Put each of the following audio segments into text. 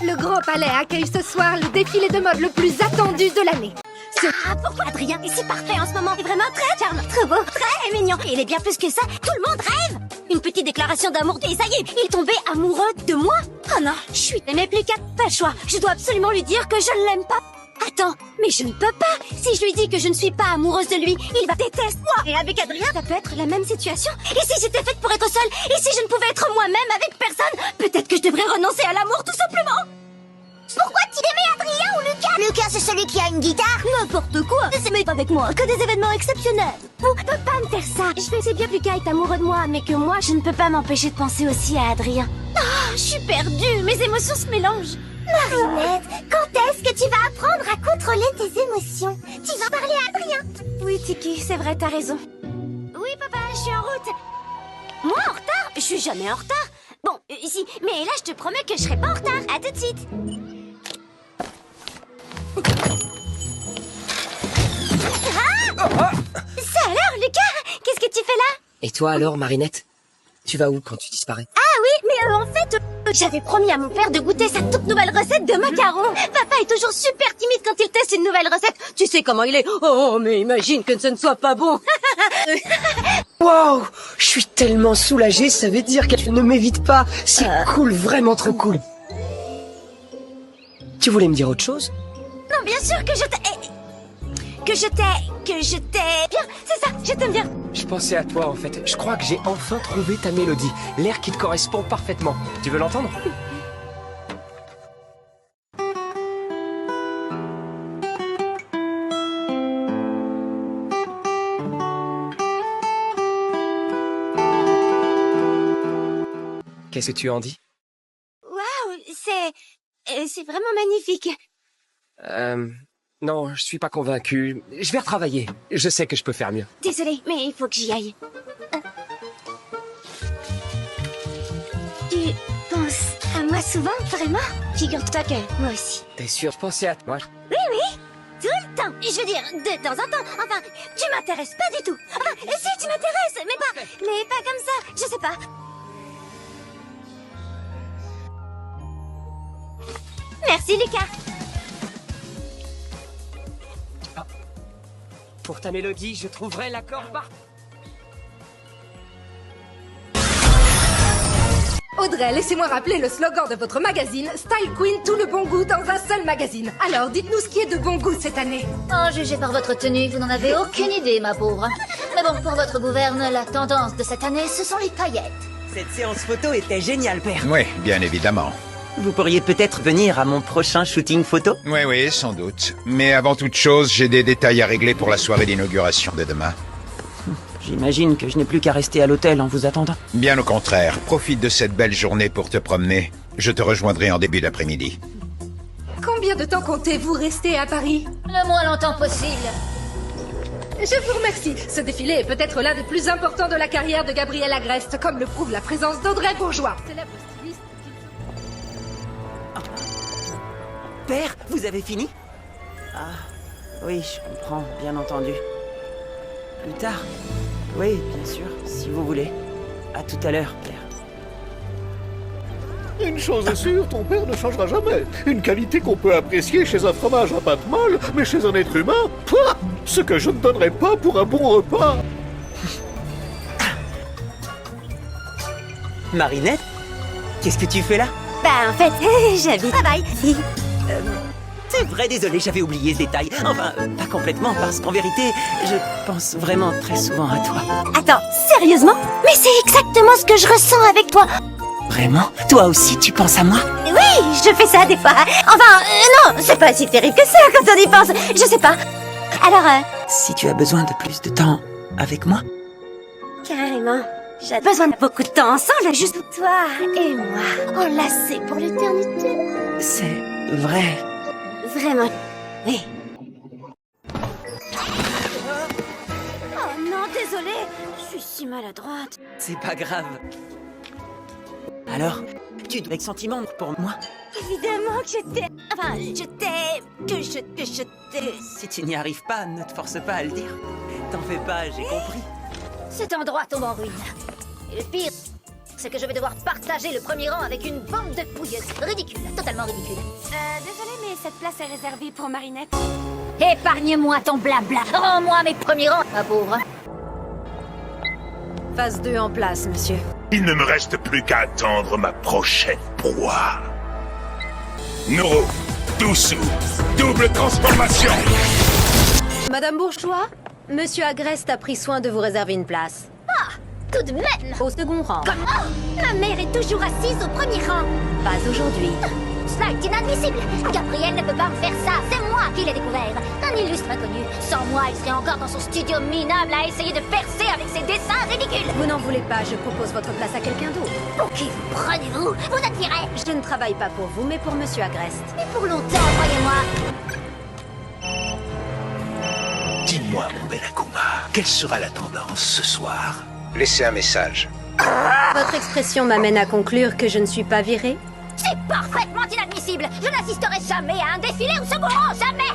Le Grand Palais accueille ce soir le défilé de mode le plus attendu de l'année. Ah, pourquoi Adrien est si parfait en ce moment? Il est vraiment très charmant, très beau, très mignon. Et il est bien plus que ça, tout le monde rêve. Une petite déclaration d'amour et ça y est, il est tombé amoureux de moi. Oh non, je suis... Mais plus qu'à pas le choix. Je dois absolument lui dire que je ne l'aime pas. Attends, mais je ne peux pas. Si je lui dis que je ne suis pas amoureuse de lui, il va détester moi. Et avec Adrien, ça peut être la même situation. Et si j'étais faite pour être seule? Et si je ne pouvais être moi-même avec personne? Peut-être que je devrais renoncer à l'amour tout simplement. Pourquoi tu aimais Adrien ou Lucas? Lucas, c'est celui qui a une guitare. N'importe quoi. Ne s'aimez pas avec moi, que des événements exceptionnels. Vous ne pouvez pas me faire ça. Je sais bien que Lucas est amoureux de moi, mais que moi, je ne peux pas m'empêcher de penser aussi à Adrien. Ah, je suis perdue. Mes émotions se mélangent. Marinette, quand est-ce que tu vas apprendre à contrôler tes émotions? Tu vas parler à Adrien. Oui, Tiki, c'est vrai, t'as raison. Oui, papa, je suis en route. Moi, en retard? Je suis jamais en retard. Bon, si, mais là, je te promets que je serai pas en retard. À tout de suite. Ça alors, Lucas? Qu'est-ce que tu fais là? Et toi alors, Marinette? Tu vas où quand tu disparais? Ah oui, mais en fait, j'avais promis à mon père de goûter sa toute nouvelle recette de macarons. Papa est toujours super timide quand il teste une nouvelle recette. Tu sais comment il est. Oh, mais imagine que ce ne soit pas bon. Wow! Je suis tellement soulagée, ça veut dire qu'elle ne m'évite pas. C'est cool, vraiment trop cool. Tu voulais me dire autre chose? Non, bien sûr que je t'ai... Bien, c'est ça, je t'aime bien. Je pensais à toi en fait. Je crois que j'ai enfin trouvé ta mélodie. L'air qui te correspond parfaitement. Tu veux l'entendre? Qu'est-ce que tu en dis? Waouh, c'est vraiment magnifique. Non, je suis pas convaincu. Je vais retravailler. Je sais que je peux faire mieux. Désolée, mais il faut que j'y aille. Tu penses à moi souvent, vraiment? Figure-toi que moi aussi. T'es sûr? Je pensais à toi. Oui, oui, tout le temps. Je veux dire, de temps en temps. Enfin, tu m'intéresses pas du tout. Enfin, si, tu m'intéresses, mais pas comme ça. Je sais pas. Merci, Lucas. Pour ta mélodie, je trouverai l'accord parfait. Audrey, laissez-moi rappeler le slogan de votre magazine Style Queen, tout le bon goût dans un seul magazine. Alors, dites-nous ce qui est de bon goût cette année. En jugé par votre tenue, vous n'en avez aucune idée, ma pauvre. Mais bon, pour votre gouverne, la tendance de cette année, ce sont les paillettes. Cette séance photo était géniale, père. Oui, bien évidemment. Vous pourriez peut-être venir à mon prochain shooting photo? Oui, oui, sans doute. Mais avant toute chose, j'ai des détails à régler pour la soirée d'inauguration de demain. J'imagine que je n'ai plus qu'à rester à l'hôtel en vous attendant. Bien au contraire, profite de cette belle journée pour te promener. Je te rejoindrai en début d'après-midi. Combien de temps comptez-vous rester à Paris? Le moins longtemps possible. Je vous remercie. Ce défilé est peut-être l'un des plus importants de la carrière de Gabriel Agreste, comme le prouve la présence d'Audrey Bourgeois. Célèbre styliste. Père, vous avez fini? Ah, oui, je comprends, bien entendu. Plus tard? Oui, bien sûr, si vous voulez. À tout à l'heure, père. Une chose est sûre, ton père ne changera jamais. Une qualité qu'on peut apprécier chez un fromage à pâte molle, mais chez un être humain, pouah, ce que je ne donnerais pas pour un bon repas. Marinette? Qu'est-ce que tu fais là? Bah, en fait, j'habite à Bye. C'est vrai, désolé, j'avais oublié ce détail. Enfin, pas complètement, parce qu'en vérité, je pense vraiment très souvent à toi. Attends, sérieusement? Mais c'est exactement ce que je ressens avec toi. Vraiment? Toi aussi, tu penses à moi? Oui, je fais ça des fois. Enfin, non, c'est pas si terrible que ça quand on y pense. Je sais pas. Alors, Si tu as besoin de plus de temps avec moi? carrément. J'ai besoin de beaucoup de temps ensemble, juste toi et moi, enlacés pour l'éternité. C'est vrai. Vraiment. Oui. Oh non, désolée. Je suis si maladroite. C'est pas grave. Alors, tu dois avec sentiment pour moi? Évidemment que je t'ai... Enfin, je t'ai... Que je t'ai... Si tu n'y arrives pas, ne te force pas à le dire. T'en fais pas, j'ai compris. Cet endroit tombe en ruine. Et le pire, c'est que je vais devoir partager le premier rang avec une bande de pouilleuses. Ridicule, totalement ridicule. Désolée, mais cette place est réservée pour Marinette. Épargne-moi ton blabla. Rends-moi mes premiers rangs, ma pauvre. Phase 2 en place, monsieur. Il ne me reste plus qu'à attendre ma prochaine proie. Noro, Doussou, double transformation. Madame Bourgeois, Monsieur Agreste a pris soin de vous réserver une place. Tout de même. Au second rang. Comment? Ma mère est toujours assise au premier rang. Pas aujourd'hui. Cela est inadmissible. Gabriel ne peut pas me faire ça. C'est moi qui l'ai découvert. Un illustre inconnu. Sans moi, il serait encore dans son studio minable à essayer de percer avec ses dessins ridicules. Vous n'en voulez pas, je propose votre place à quelqu'un d'autre. Pour qui vous prenez-vous? Vous êtes viré. Je ne travaille pas pour vous, mais pour Monsieur Agreste. Mais pour longtemps, croyez-moi. Dis-moi, mon bel Akuma, quelle sera la tendance ce soir? Laissez un message. Votre expression m'amène à conclure que je ne suis pas virée. C'est parfaitement inadmissible. Je n'assisterai jamais à un défilé au second rang. Jamais.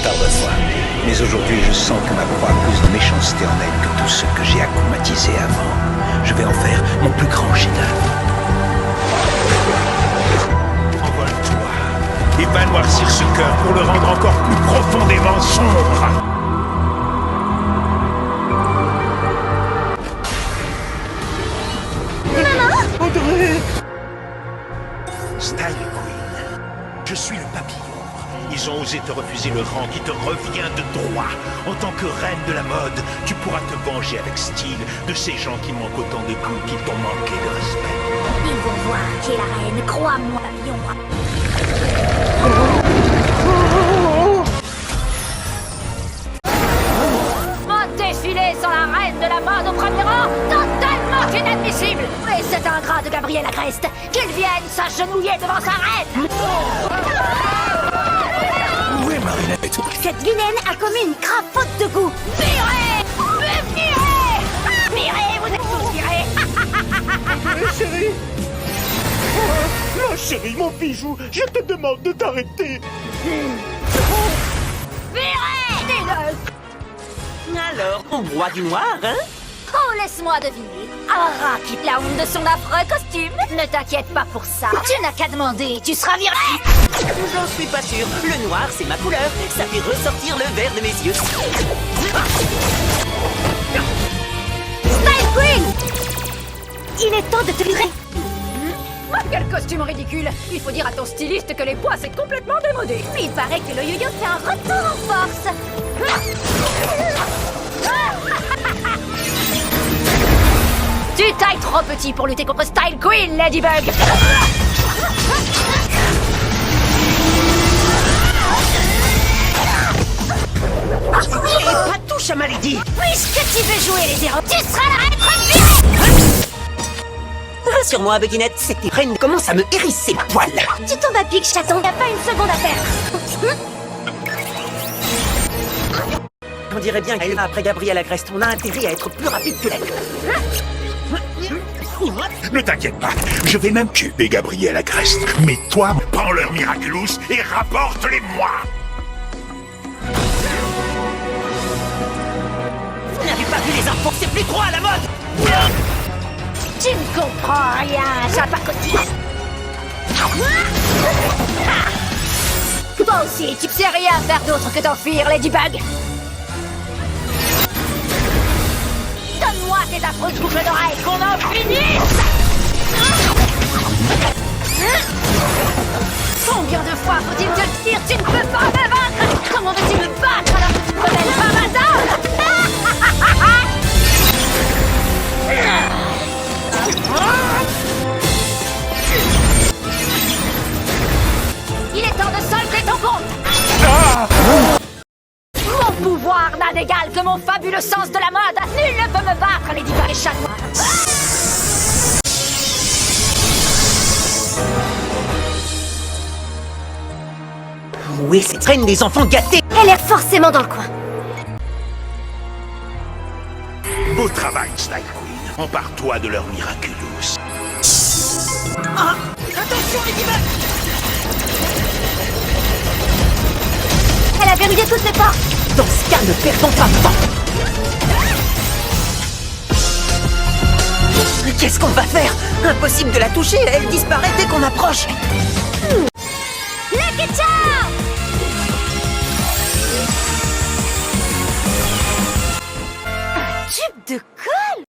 Pardonne-moi, mais aujourd'hui je sens que ma proie a plus de méchanceté en elle que tous ceux que j'ai akumatisés avant. Je vais en faire mon plus grand chef-d'œuvre. Envole-toi et va noircir ce cœur pour le rendre encore plus profondément sombre. Style Queen, je suis le papillon. Ils ont osé te refuser le rang qui te revient de droit. En tant que reine de la mode, tu pourras te venger avec style de ces gens qui manquent autant de goût qu'ils t'ont manqué de respect. Ils vont voir qui est la reine. Crois-moi, papillon. Mon défilé sans la reine de la mode au premier rang, totalement inadmissible. Et c'est ingrat de Gabriel Agreste qu'il vienne s'agenouiller devant sa reine. Où est Marinette? Cette vilaine a commis une grave faute de goût. Virez! Virez! Virez, vous êtes tous virés. Chérie. Oh, ma chérie, mon bijou, je te demande de t'arrêter. Virez! Dis-le! Alors, on boit du noir, hein? Oh, laisse-moi deviner. Ara qui la honte de son affreux costume. Ne t'inquiète pas pour ça. Tu n'as qu'à demander, tu seras viré. J'en suis pas sûr. Le noir, c'est ma couleur. Ça fait ressortir le vert de mes yeux. Style Queen! Il est temps de te livrer. Quel costume ridicule. Il faut dire à ton styliste que les poids, c'est complètement démodé. Il paraît que le yo-yo fait un retour en force. Tu tailles trop petit pour lutter contre Style Queen, Ladybug. Et pas touche à ma lady. Puisque tu veux jouer les héros, tu seras la reine virée. Rassure-moi, Buginette, cette reine commence à me hérisser la poil. Tu tombes à pic, chaton. Y'a pas une seconde à perdre. On dirait bien qu'elle va après Gabriel Agreste. On a intérêt à être plus rapide que elle. Ne t'inquiète pas, je vais même tuer Gabriel Agreste. Mais toi, prends leur Miraculous et rapporte-les-moi. Vous n'avez pas vu les infos, c'est plus trop à la mode. Tu ne comprends rien, Chapacotiste. Toi aussi, tu ne sais rien faire d'autre que t'enfuir, Ladybug. Donne-moi tes affreuses boucles d'oreilles, qu'on en finisse. Combien de fois faut-il te le dire? Tu ne peux pas me vaincre. Comment veux-tu me battre alors que tu te rebelles pas maintenant? Il est temps de solder ton compte. Mon pouvoir n'a d'égal que mon fabuleux sens de la mode. Nul ne peut me battre, Ladybug et Chat Noir. Où est cette reine des enfants gâtés? Elle est forcément dans le coin. Beau travail, Style Queen. Empare-toi de leur Miraculous. Attention, Ladybug! Elle a verrouillé toutes les portes. Dans ce cas, ne perdons pas de temps. Qu'est-ce qu'on va faire? Impossible de la toucher, elle disparaît dès qu'on approche. Lucky Charm! Un tube de colle?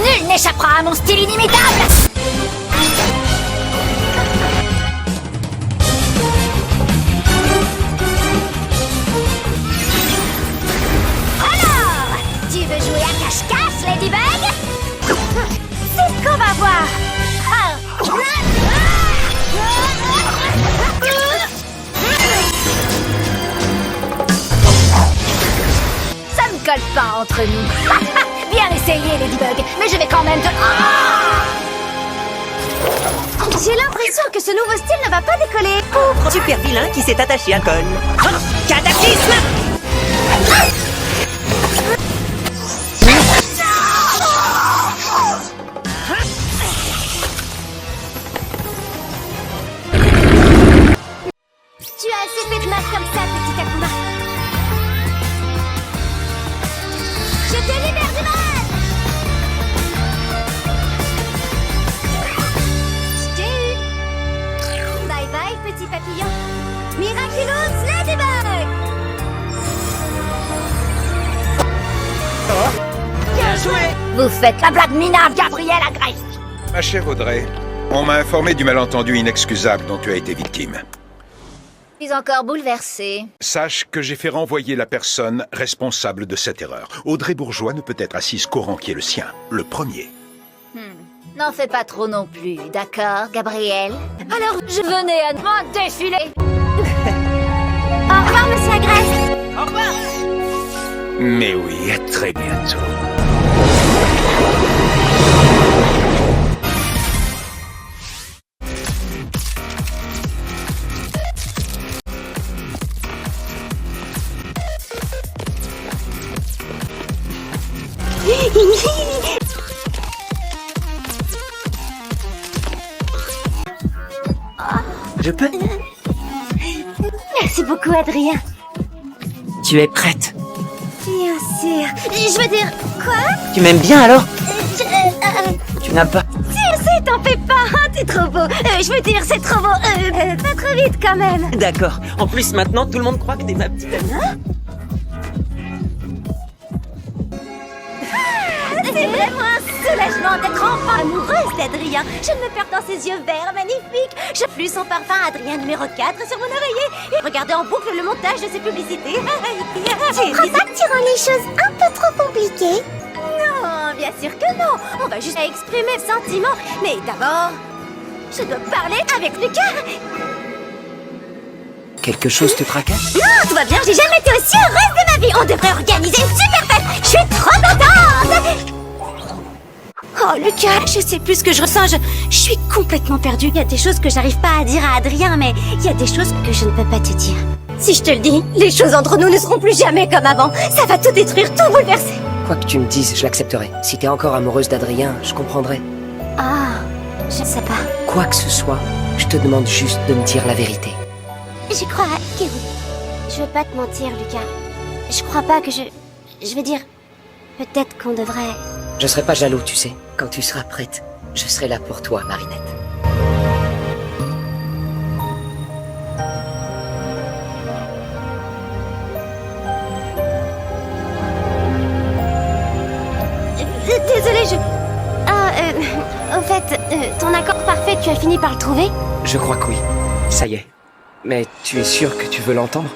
Nul n'échappera à mon style inimitable. Alors, tu veux jouer à cache-cache, Ladybug? C'est ce qu'on va voir! Ça ne colle pas entre nous. Bien essayé, Ladybug, mais je vais quand même te... J'ai l'impression que ce nouveau style ne va pas décoller. Pauvre super vilain qui s'est attaché à Cole. Cataclysme! Tu as assez fait de mal comme ça, petit Akuma. Je te libère du mal! Je t'ai eu! Bye bye, petit papillon. Miraculous Ladybug! Bien joué! Vous faites la blague minable, Gabriel Agreste. Ma chère Audrey, on m'a informé du malentendu inexcusable dont tu as été victime. Je suis encore bouleversée. Sache que j'ai fait renvoyer la personne responsable de cette erreur. Audrey Bourgeois ne peut être assise qu'au rang qui est le sien, le premier. N'en fais pas trop non plus, d'accord, Gabriel? Alors, je venais à mon défilé. Au revoir, monsieur Agreste! Au revoir! Mais oui, à très bientôt. Je peux? Merci beaucoup, Adrien. Tu es prête? Bien sûr. Je veux dire, quoi? Tu m'aimes bien alors? Tu n'as pas... Si, t'en fais pas, hein, t'es trop beau. Je veux dire, c'est trop beau. Pas trop vite quand même. D'accord. En plus, maintenant, tout le monde croit que t'es ma petite amie. C'est vraiment un soulagement d'être enfin amoureuse d'Adrien. Je me perds dans ses yeux verts magnifiques. Je flue son parfum Adrien numéro 4 sur mon oreiller et regardez en boucle le montage de ses publicités. Tu crois pas que tu rends les choses un peu trop compliquées? Non, bien sûr que non. On va juste exprimer le sentiment. Mais d'abord, je dois parler avec Lucas. Quelque chose te tracasse? Non, tout va bien. J'ai jamais été aussi heureuse de ma vie. On devrait organiser une super fête. Je suis trop contente. Oh Lucas, je sais plus ce que je ressens, je suis complètement perdue. Il y a des choses que j'arrive pas à dire à Adrien, mais il y a des choses que je ne peux pas te dire. Si je te le dis, les choses entre nous ne seront plus jamais comme avant. Ça va tout détruire, tout bouleverser. Quoi que tu me dises, je l'accepterai. Si t'es encore amoureuse d'Adrien, je comprendrai. Ah, je sais pas. Quoi que ce soit, je te demande juste de me dire la vérité. Je crois que oui. Je veux pas te mentir, Lucas. Je crois pas que je veux dire, peut-être qu'on devrait... Je serai pas jaloux, tu sais. Quand tu seras prête, je serai là pour toi, Marinette. Désolée, au fait, ton accord parfait, tu as fini par le trouver? Je crois que oui. Ça y est. Mais tu es sûr que tu veux l'entendre?